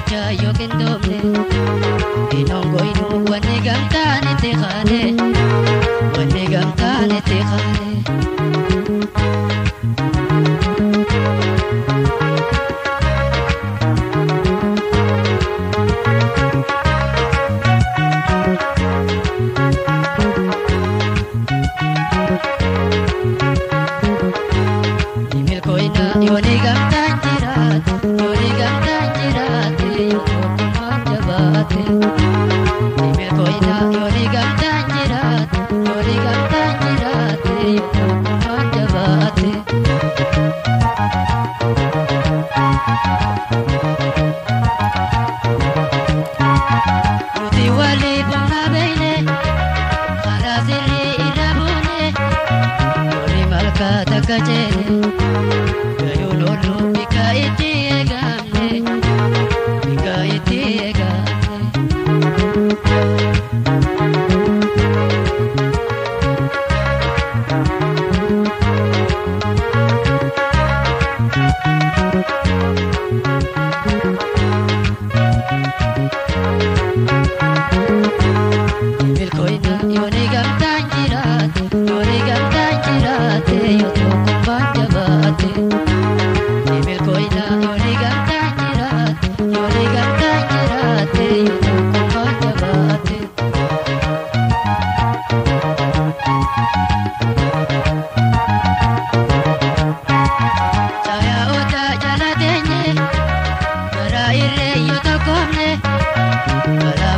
Chayo kendomne inongo inu wane gamtane te khane wane gamtane te khane Imel koina yone gamtan jirat yone gamtan jirat Imel koina yoni gamtan jirat yoni Uti wali bunga beine Kharaziri irabune Yoni malka takajene Gayulolu bika iti egamne Bika iti egamne Imel koina yoni gamtan jirat yoto kumban jabate Imel koina yoni gamtan jirat yoto kumban jabate Saya oda jala denye bara irre yoto komne bara